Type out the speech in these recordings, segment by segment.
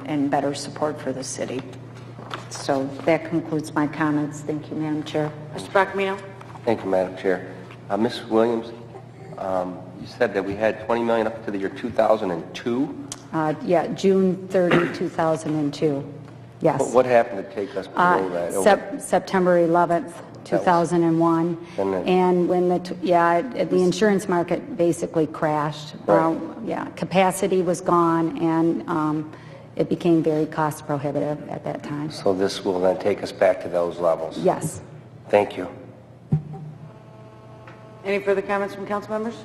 and better support for the city. So that concludes my comments. Thank you, Madam Chair. Mr. Bacamino. Thank you, Madam Chair. Ms. Williams, you said that we had $20 million up to the year 2002. Yeah, June 30, 2002. Yes. What happened to take us below that? September 11th, 2001. And when the insurance market basically crashed. Right. Capacity was gone, and it became very cost prohibitive at that time. So this will then take us back to those levels? Yes. Thank you. Any further comments from council members?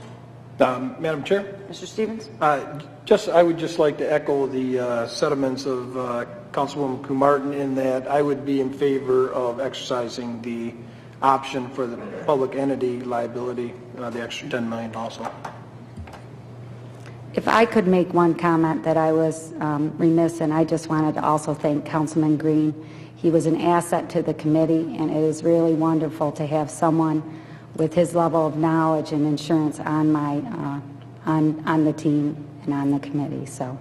Madam Chair? Mr. Stevens? I would just like to echo the sentiments of Councilwoman Kumartin in that I would be in favor of exercising the option for the public entity liability, the extra $10 million also. If I could make one comment that I was remiss in, I just wanted to also thank Councilman Green. He was an asset to the committee, and it is really wonderful to have someone with his level of knowledge and insurance on my on the team and on the committee. So,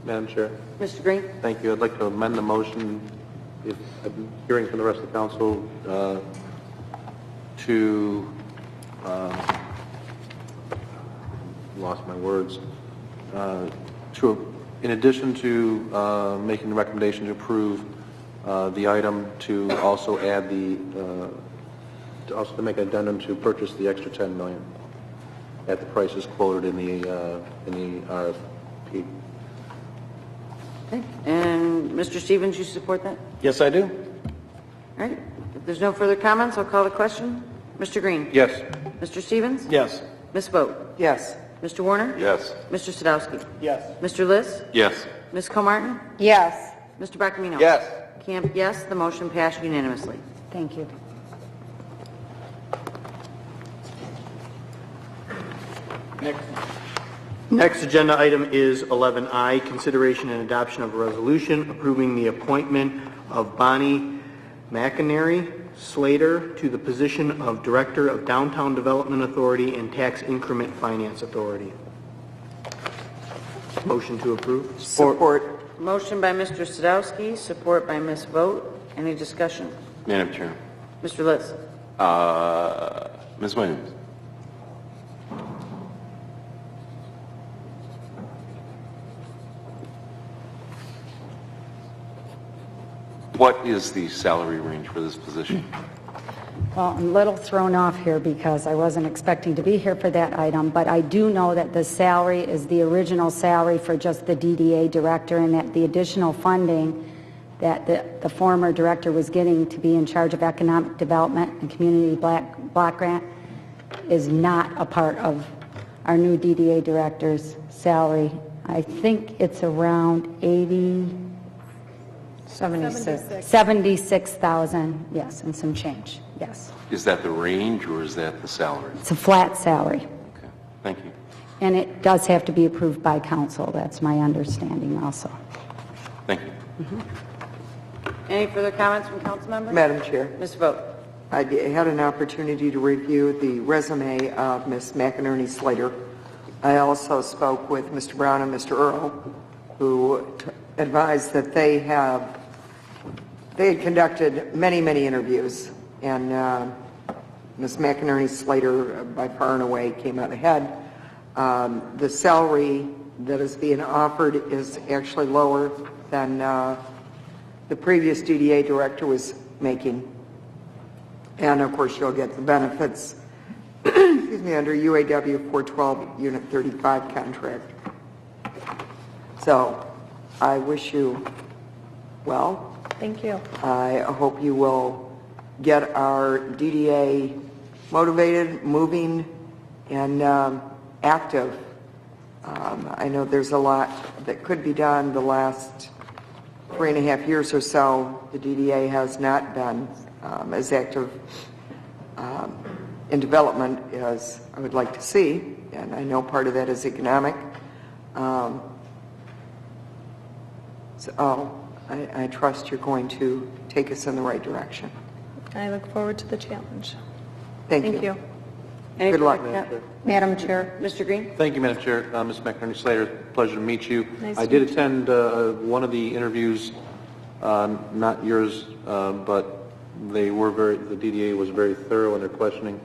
Madam Chair. Mr. Green? Thank you. I'd like to amend the motion, if I'm hearing from the rest of the council, to lost my words. In addition to making the recommendation to approve the item, to also add to make an addendum to purchase the extra $10 million at the prices quoted in the RFP. Okay. And Mr. Stevens, you support that? Yes, I do. All right. If there's no further comments, I'll call the question. Mr. Green? Yes. Mr. Stevens? Yes. Ms. Vogt? Yes. Mr. Warner? Yes. Mr. Sadowski? Yes. Mr. Liss? Yes. Ms. Comartin? yes. Mr. Bacamino? Yes. Camp, yes. The motion passed unanimously. Thank you. Next agenda item is 11I, consideration and adoption of a resolution approving the appointment of Bonnie McInerney Slater to the position of Director of Downtown Development Authority and Tax Increment Finance Authority. Motion to approve. Support. Motion by Mr. Sadowski, support by Ms. Vogt. Any discussion? Madam Chair. Mr. Liss? Ms. Williams. What is the salary range for this position? Well, I'm a little thrown off here because I wasn't expecting to be here for that item, but I do know that the salary is the original salary for just the DDA director, and that the additional funding that the former director was getting to be in charge of economic development and community block grant is not a part of our new DDA director's salary. I think it's around 76,000, yes, and some change, yes. Is that the range or is that the salary? It's a flat salary. Okay, thank you. And it does have to be approved by council. That's my understanding also. Thank you. Any further comments from council members? Madam Chair, Ms. Vogt? I had an opportunity to review the resume of Ms. McInerney Slater. I also spoke with Mr. Brown and Mr. Earl, who advised that they had conducted many interviews, and Ms. McInerney Slater by far and away came out ahead. The salary that is being offered is actually lower than the previous DDA director was making. And of course you'll get the benefits excuse me, under UAW 412 Unit 35 contract. So I wish you well. Thank you. I hope you will get our DDA motivated, moving, and active. I know there's a lot that could be done. The last 3.5 years or so, the DDA has not been as active in development as I would like to see, and I know part of that is economic. So I trust you're going to take us in the right direction. I look forward to the challenge. Thank you. Any Good luck. further Madam Chair. Mr. Green? Thank you, Madam Chair. Ms. McInerney Slater, pleasure to meet you. Nice I to did meet you. attend one of the interviews, not yours, but the DDA was very thorough in their questioning,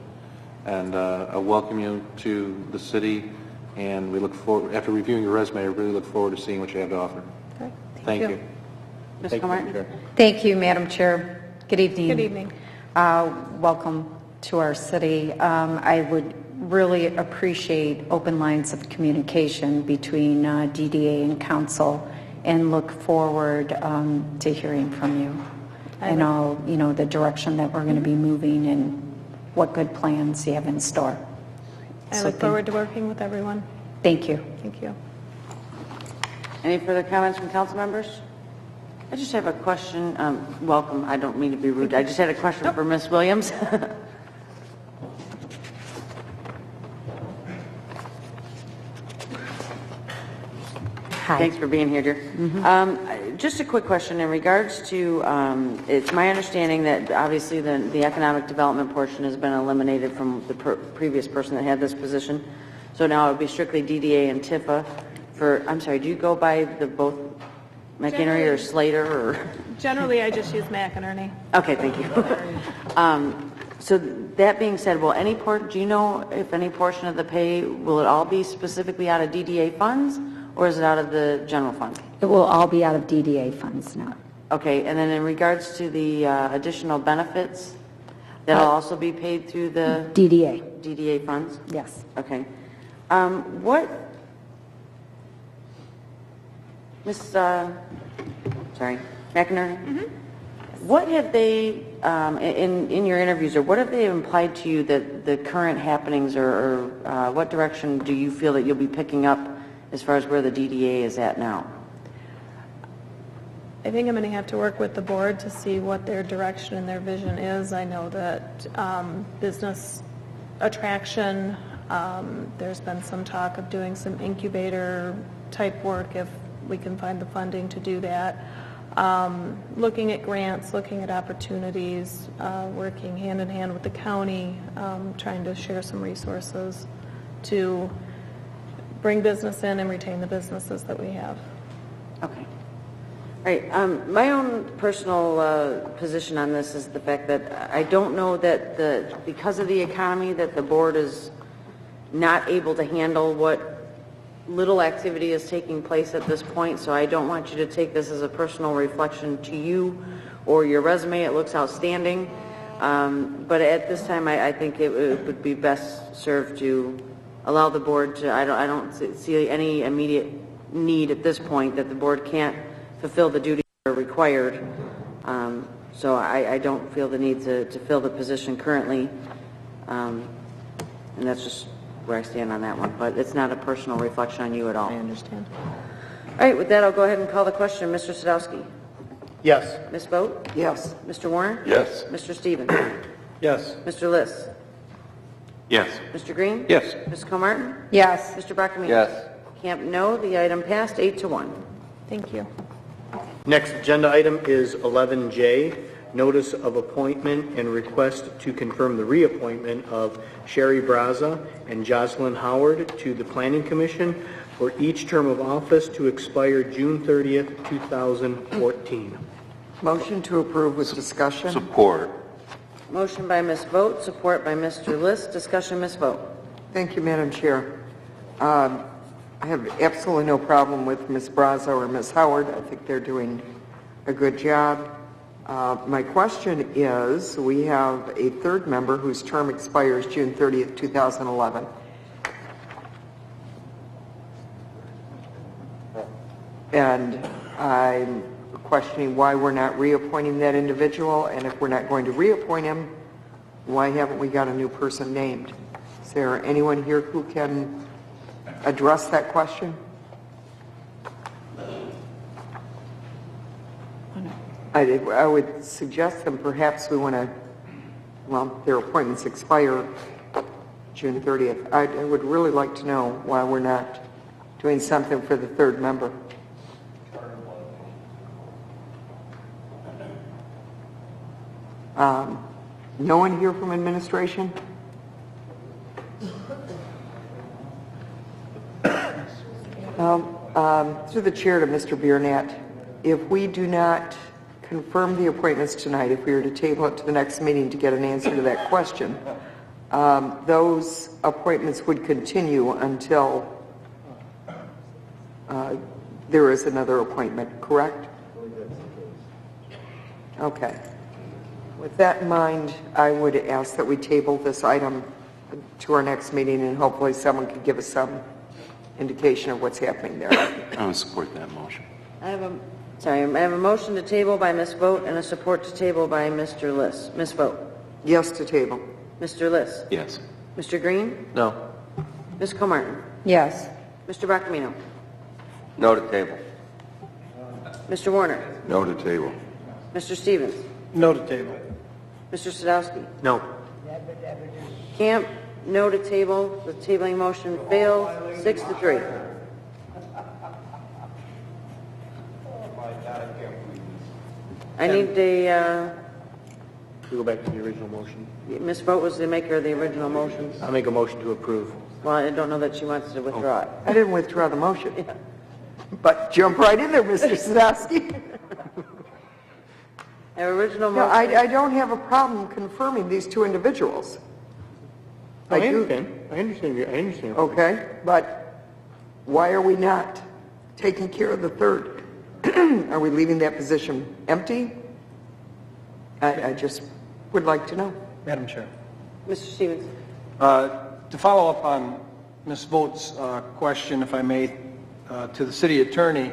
and I welcome you to the city, and we look forward, after reviewing your resume, I really look forward to seeing what you have to offer. Okay, Thank you. Ms. Thank you, Madam Comartin? Chair. Thank you, Madam Chair. Good evening. Good evening. Welcome to our city. I would really appreciate open lines of communication between DDA and council, and look forward to hearing from you and all, the direction that we're going to be moving and what good plans you have in store. I look forward to working with everyone. Thank you. Thank you. Any further comments from council members? I just have a question. Welcome. I don't mean to be rude. I just had a question for Ms. Williams. Hi. Thanks for being here, dear. Just a quick question in regards to, it's my understanding that obviously the economic development portion has been eliminated from the previous person that had this position. So now it would be strictly DDA and Tifa for, I'm sorry, do you go by the both McInerney or Slater or? Generally, I just use McInerney. Okay, thank you. So that being said, will any do you know if any portion of the pay, will it all be specifically out of DDA funds, or is it out of the general fund? It will all be out of DDA funds now. Okay, and then in regards to the additional benefits, that'll also be paid through the DDA, DDA funds? yes. Okay. What, Ms. Sorry, McInerney? What have they, in your interviews, or what have they implied to you that the current happenings, or what direction do you feel that you'll be picking up as far as where the DDA is at now? I think I'm going to have to work with the board to see what their direction and their vision is. I know that business attraction, there's been some talk of doing some incubator type work if we can find the funding to do that. Looking at grants, looking at opportunities, working hand in hand with the county, trying to share some resources to bring business in and retain the businesses that we have. Okay. All right. My own personal position on this is the fact that I don't know that because of the economy that the board is not able to handle what little activity is taking place at this point, so I don't want you to take this as a personal reflection to you or your resume. It looks outstanding. But at this time, I think it would be best served to allow the board to, I don't see any immediate need at this point that the board can't fulfill the duties that are required. So I don't feel the need to fill the position currently. And that's just where I stand on that one. But it's not a personal reflection on you at all. I understand. All right, with that, I'll go ahead and call the question. Mr. Sadowski? Yes. Ms. Vogt? Yes. Mr. Warner? Yes. Mr. Stevens? Yes. Mr. Liss? Yes. Mr. Green? Yes. Ms. Comartin? Yes. Mr. Brockamini? Yes. Camp, no. The item passed 8-1. Thank you. Next agenda item is 11J, notice of appointment and request to confirm the reappointment of Sherry Braza and Jocelyn Howard to the Planning Commission for each term of office to expire June 30th, 2014. Motion to approve with discussion? Support. Motion by Ms. Vogt, support by Mr. Liss. Discussion, Ms. Vogt. Thank you, Madam Chair. I have absolutely no problem with Ms. Brazo or Ms. Howard. I think they're doing a good job. My question is, we have a third member whose term expires June 30th, 2011. And I'm questioning why we're not reappointing that individual, and if we're not going to reappoint him, why haven't we got a new person named? Is there anyone here who can address that question? I would suggest that perhaps we want to, well, their appointments expire June 30th. I would really like to know why we're not doing something for the third member. No one here from administration? Through the chair to Mr. Biernat, if we do not confirm the appointments tonight, if we were to table it to the next meeting to get an answer to that question, those appointments would continue until there is another appointment, correct? Okay. With that in mind, I would ask that we table this item to our next meeting, and hopefully someone could give us some indication of what's happening there. I would support that motion. I have a motion to table by Ms. Vogt and a support to table by Mr. Liss. Ms. Vogt. Yes to table. Mr. Liss. Yes. Mr. Green. No. Ms. Comartin. Yes. Mr. Bacamino. No to table. Mr. Warner. No to table. Mr. Stevens. No to table. Mr. Sadowski. No. Camp, no to table. The tabling motion fails, 6-3. I need a, We go back to the original motion. Ms. Vogt was the maker of the original motions. I'll make a motion to approve. Well, I don't know that she wants to withdraw it. I didn't withdraw the motion. But jump right in there, Mr. Sadowski. Our original No, motion. I don't have a problem confirming these two individuals. I do. understand. I understand. Okay, but why are we not taking care of the third? Are we leaving that position empty? I just would like to know. Madam Chair. Mr. Stevens. To follow up on Ms. Vogt's question, if I may, to the city attorney,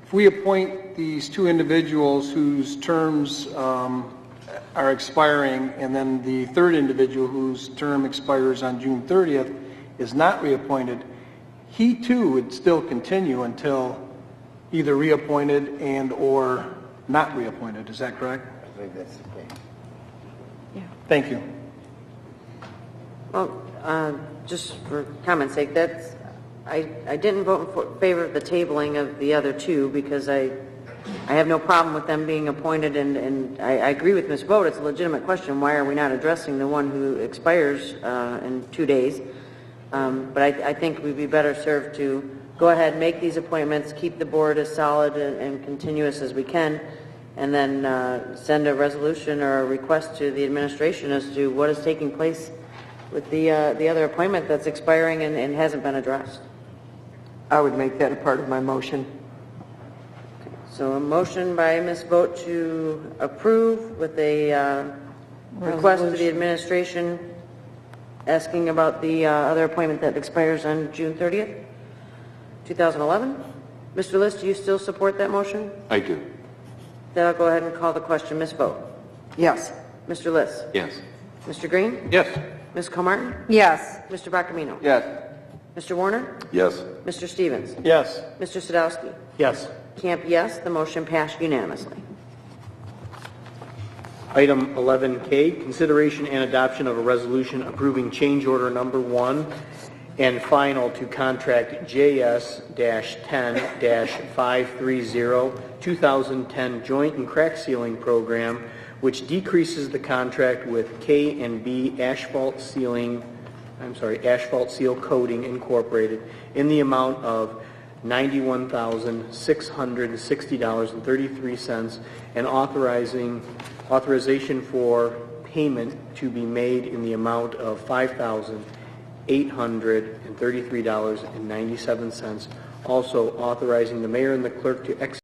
if we appoint these two individuals whose terms are expiring, and then the third individual whose term expires on June 30th is not reappointed, he too would still continue until either reappointed and or not reappointed. Is that correct? I think that's the case. Yeah. Thank you. Well, just for comment's sake, I didn't vote in favor of the tabling of the other two because I have no problem with them being appointed, and I agree with Ms. Vogt. It's a legitimate question. Why are we not addressing the one who expires in 2 days? But I think we'd be better served to go ahead, make these appointments, keep the board as solid and continuous as we can, and then send a resolution or a request to the administration as to what is taking place with the other appointment that's expiring and hasn't been addressed. I would make that a part of my motion. So a motion by Ms. Vogt to approve with a request to the administration asking about the other appointment that expires on June 30th, 2011. Mr. List, do you still support that motion? I do. Then I'll go ahead and call the question. Ms. Vogt. Yes. Mr. List. Yes. Mr. Green. Yes. Ms. Comartin. Yes. Mr. Bacamino. Yes. Mr. Warner. Yes. Mr. Stevens. Yes. Mr. Sadowski. Yes. Camp, yes. The motion passed unanimously. Item 11K, consideration and adoption of a resolution approving change order number 1 and final to contract JS-10-530 2010 joint and crack sealing program, which decreases the contract with K&B Asphalt Seal Coating Incorporated in the amount of $91,660.33 and authorization for payment to be made in the amount of $5,833.97. Also authorizing the mayor and the clerk to execute